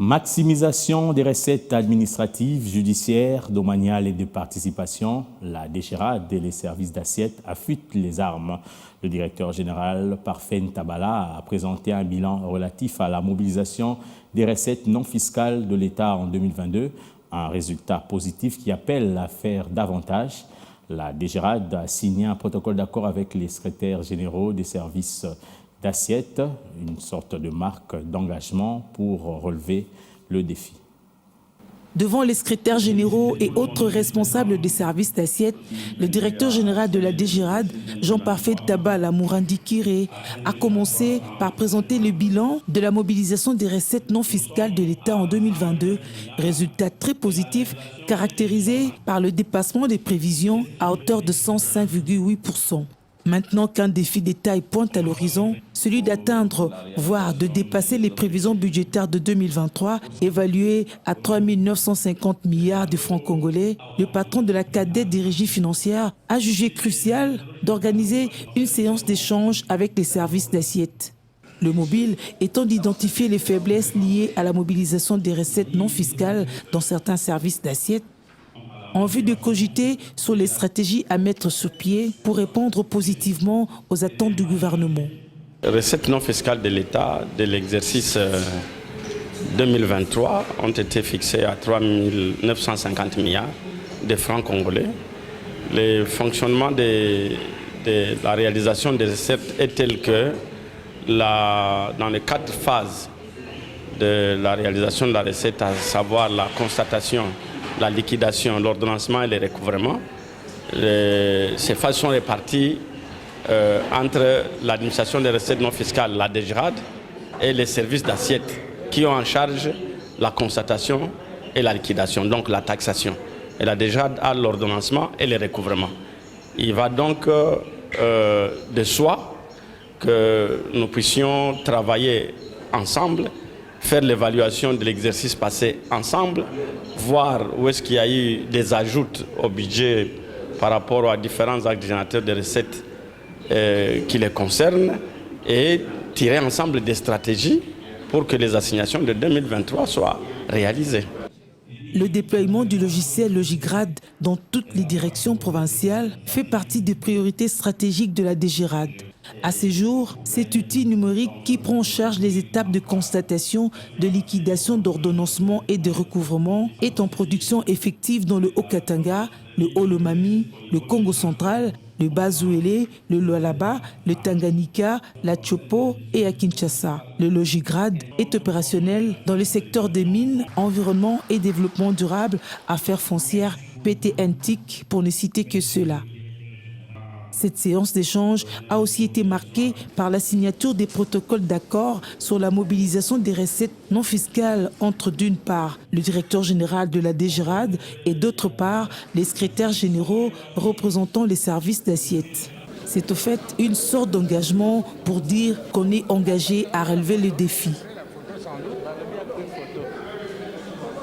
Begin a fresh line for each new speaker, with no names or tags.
Maximisation des recettes administratives, judiciaires, domaniales et de participation, la DGRAD et les services d'assiette affûtent les armes. Le directeur général Parfait Ntabala a présenté un bilan relatif à la mobilisation des recettes non fiscales de l'État en 2022, un résultat positif qui appelle à faire davantage. La DGRAD a signé un protocole d'accord avec les secrétaires généraux des services d'assiette, une sorte de marque d'engagement pour relever le défi.
Devant les secrétaires généraux et autres responsables des services d'assiette, le directeur général de la DGRAD, Jean-Parfait Ntabala Mourandi Kiré, a commencé par présenter le bilan de la mobilisation des recettes non fiscales de l'État en 2022, résultat très positif caractérisé par le dépassement des prévisions à hauteur de 105,8%. Maintenant qu'un défi de taille pointe à l'horizon, celui d'atteindre, voire de dépasser les prévisions budgétaires de 2023, évaluées à 3 950 milliards de francs congolais, le patron de la cadette des régies financières a jugé crucial d'organiser une séance d'échange avec les services d'assiette. Le mobile étant d'identifier les faiblesses liées à la mobilisation des recettes non fiscales dans certains services d'assiette, en vue de cogiter sur les stratégies à mettre sur pied pour répondre positivement aux attentes du gouvernement.
Les recettes non fiscales de l'État de l'exercice 2023 ont été fixées à 3 950 milliards de francs congolais. Le fonctionnement de la réalisation des recettes est tel que dans les 4 phases de la réalisation de la recette, à savoir la constatation, la liquidation, l'ordonnancement et le recouvrement. Ces phases sont réparties entre l'administration des recettes non fiscales, la DGRAD, et les services d'assiette qui ont en charge la constatation et la liquidation, donc la taxation. Et la DGRAD a l'ordonnancement et le recouvrement. Il va donc de soi que nous puissions travailler ensemble, faire l'évaluation de l'exercice passé ensemble, voir où est-ce qu'il y a eu des ajouts au budget par rapport aux différents actes générateurs de recettes qui les concernent et tirer ensemble des stratégies pour que les assignations de 2023 soient réalisées.
Le déploiement du logiciel Logigrad dans toutes les directions provinciales fait partie des priorités stratégiques de la DGRAD. À ce jour, cet outil numérique qui prend en charge les étapes de constatation, de liquidation, d'ordonnancement et de recouvrement est en production effective dans le Haut-Katanga, le Haut-Lomami, le Congo central, le Bas-Ouélé, le Lualaba, le Tanganyika, la Tchopo et à Kinshasa. Le Logigrad est opérationnel dans le secteur des mines, environnement et développement durable, affaires foncières, PTNTIC pour ne citer que cela. Cette séance d'échange a aussi été marquée par la signature des protocoles d'accord sur la mobilisation des recettes non fiscales entre d'une part le directeur général de la DGRAD et d'autre part les secrétaires généraux représentant les services d'assiette. C'est au fait une sorte d'engagement pour dire qu'on est engagé à relever le défi.